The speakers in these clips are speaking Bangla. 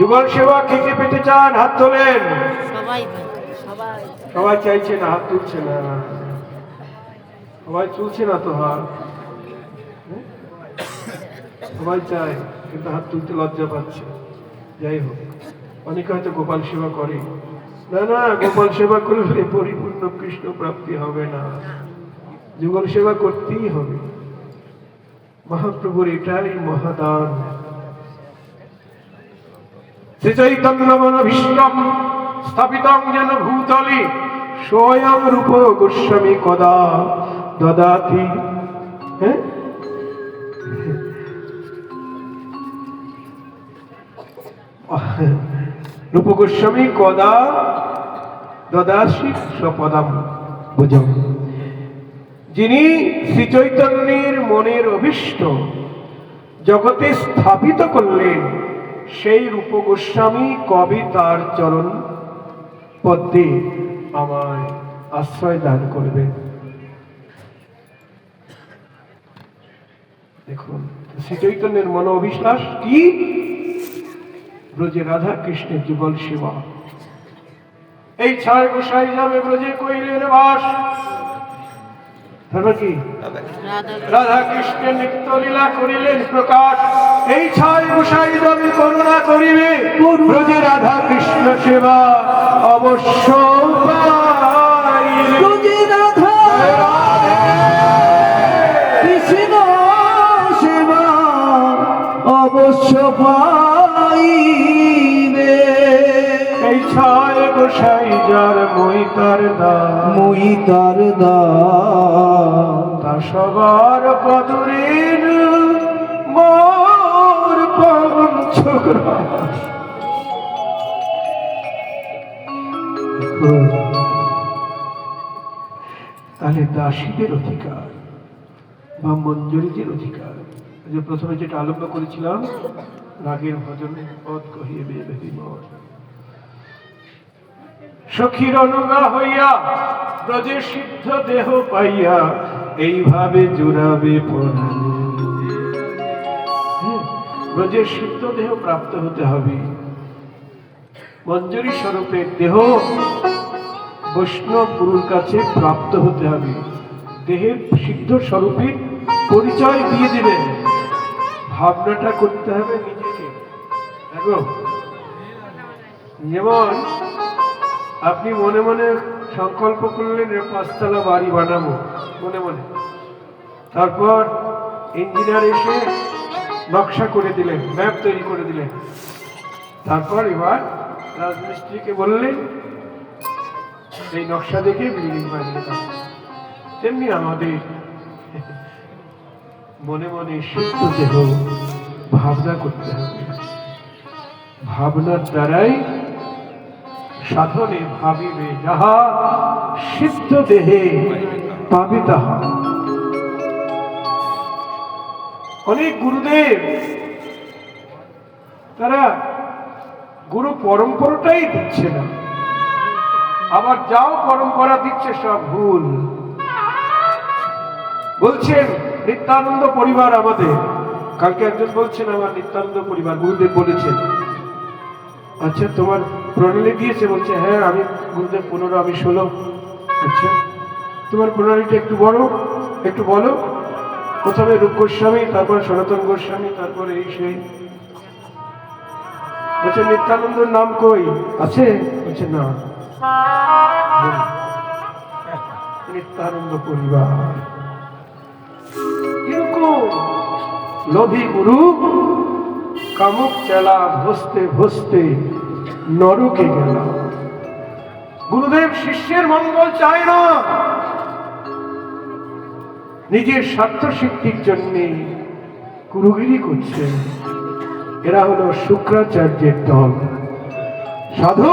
যুগল সেবা কে কে পেতে চান? হাত তোলেন। সবাই সবাই চাইছে না, হাত তুলছে না। সবাই তুলছে না তো হাত। সবাই চায় কিন্তু হাত তুলতে লজ্জা পাচ্ছে। যাই হোক, অনেকে হয়তো গোপাল সেবা করে না। না, গোপাল সেবা করলে পরিপূর্ণ কৃষ্ণ প্রাপ্তি হবে না, যুগল সেবা করতেই হবে। মহাপ্রভুর এটাই মহাদান। শ্রী চৈতন্য মনোভীষ্টম স্থাপিতং যেন ভূতলে স্বয়ং রূপ গোস্বামী কদা দদাতি। রূপ গোস্বামী কদা দদাসি স্বপদম ভুজম। যিনি শ্রী চৈতন্যের মনের অভীষ্ট জগতে স্থাপিত করলেন, সেই রূপ গোস্বামী কবে তার চরণ পদ্মে আমায় আশ্রয় দান করবেন। দেখুন, শ্রী চৈতন্যের মন অভিলাষ কি? ব্রজে রাধা কৃষ্ণের যুগল সেবা। এই ছায় গোসাই যাবে ব্রজে কইলেন বাস। তারপর কি? রাধা কৃষ্ণের নিত্য লীলা করিলেন প্রকাশ। এই ছায় গোসাই যাবে করুণা করিবে, ব্রজে রাধা কৃষ্ণ সেবা অবশ্য পাইবে। ব্রজে রাধা কৃষ্ণ সেবা অবশ্য পাইবে। এই ছায় গোসাই যার মই তার দান, মই তার দান। তা সবার কদরের মোর পঞ্চগ্রাস। তাহলে দাসীদের অধিকার বা মঞ্জুরিদের অধিকার, যে প্রথমে যেটা আলোচনা করেছিলাম, রাগের ভজন পদ কহিয়ে বেবি মর। সখীর অনুগা হইয়া ব্রজে সিদ্ধ দেহ পাইয়া এইভাবে জুড়াবে পরাণ। ব্রজের সিদ্ধ দেহ প্রাপ্ত হতে হবে। মঞ্জুরি স্বরূপের দেহ বৈষ্ণব গুরুর কাছে প্রাপ্ত হতে হবে। দেহের সিদ্ধ স্বরূপে পরিচয় দিয়ে দিবেন। ভাবনাটা করতে হবে নিজেকে। দেখো, যেমন আপনি মনে মনে সংকল্প করলেন 5তলা বাড়ি বানাবো মনে মনে, তারপর ইঞ্জিনিয়ার এসে নকশা করে দিলেন, ম্যাপ তৈরি করে দিলেন, তারপর এবার রাজমিস্ত্রিকে বললেন এই নকশা দেখে বিল্ডিং বানিয়ে দাও। তেমনি আমাদের মনে মনে সিদ্ধ দেহ ভাবনা করতে হবে। ভাবনার দ্বারাই সাধনে ভাবিবে যাহা সিদ্ধ দেহে পাবি তাহা। অনেক গুরুদেব তারা গুরু পরম্পরাটাই দিচ্ছে না, আবার যাও পরম্পরা দিচ্ছে সব ভুল। বলছেন নিত্যানন্দ পরিবার আমাদের, কালকে একজন বলছেন আমার নিত্যানন্দ পরিবার, গুরুদেব বলেছেন আচ্ছা তোমার প্রণালী দিয়েছে? বলছে হ্যাঁ, আমি গুরুদেব 15, আমি 16। আচ্ছা তোমার প্রণালীটা একটু বড়, একটু বলো। প্রথমে রূপ গোস্বামী, তারপর সনাতন গোস্বামী, তারপর এই সেই। বলছে নিত্যানন্দর নাম কই আছে? বলছে না। নিত্যানন্দ পরিবার এরকম লোভী গুরু কামুক চেলা ভসতে ভসতে নরকে গেল। গুরুদেব শিষ্যের মঙ্গল চায় না, নিজের স্বার্থ সিদ্ধির জন্য গুরুগিরি করছে। এরা হলো শুক্রাচার্যের দল। সাধু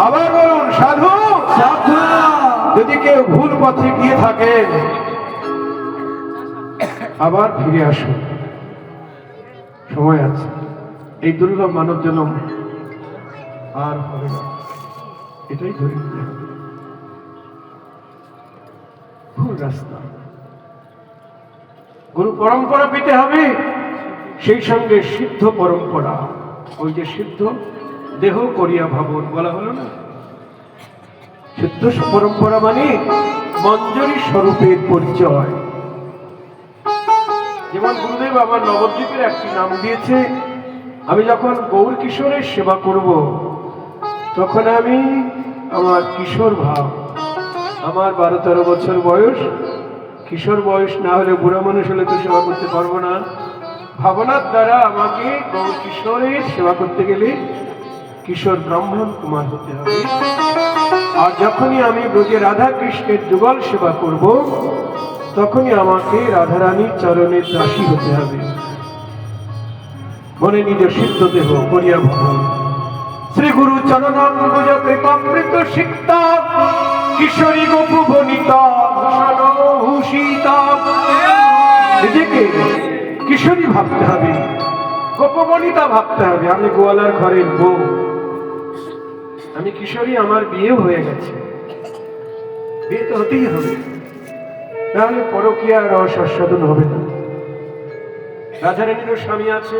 আবার বলুন, সাধু যদি কেউ ভুল পথে গিয়ে থাকেন আবার ফিরে আসুন, সময় আছে। এই দুর্লভ মানব জন্ম আর হবে না, এটাই ধরে নিতে হবে। ভুল রাস্তা। গুরু পরম্পরা পেতে হবে, সেই সঙ্গে সিদ্ধ পরম্পরা। ওই যে সিদ্ধ দেহ করিয়া ভাবন বলা হলো না, সিদ্ধ পরম্পরা মানে মঞ্জরি স্বরূপের পরিচয়। যেমন গুরুদেব আমার নবদ্বীপের একটি নাম দিয়েছে, আমি যখন গৌর কিশোরের সেবা করব তখন আমি আমার কিশোর ভাব, আমার 12-13 বছর বয়স, কিশোর বয়স না হলে বুড়া মানুষ হলে তো সেবা করতে পারবো না। ভাবনার দ্বারা আমাকে গৌর কিশোরের সেবা করতে গেলে কিশোর ব্রাহ্মণ কুমার হতে হবে। আর যখনই আমি ব্রজে রাধা কৃষ্ণের যুগল সেবা করব তখনই আমাকে রাধারানীর চরণের দাসী হতে হবে। মনে নিজ সিদ্ধ দেহ করিয়া ভ্রমণ। শ্রী গুরু চরণাম্বুজ কৃপামৃত সিক্তা কিশোরী গোপু বনিতা ভূষিতা। নিজেকে কিশোরী ভাবতে হবে, গোপবনিতা ভাবতে হবে। আমি গোয়ালার ঘরের বউ, আমি কিশোরী, আমার বিয়ে হয়ে গেছে, বিয়ে তো হতেই হবে, তাহলে পরকীয়া রস আস্বাদন হবে না। রাধারানীরও স্বামী আছে,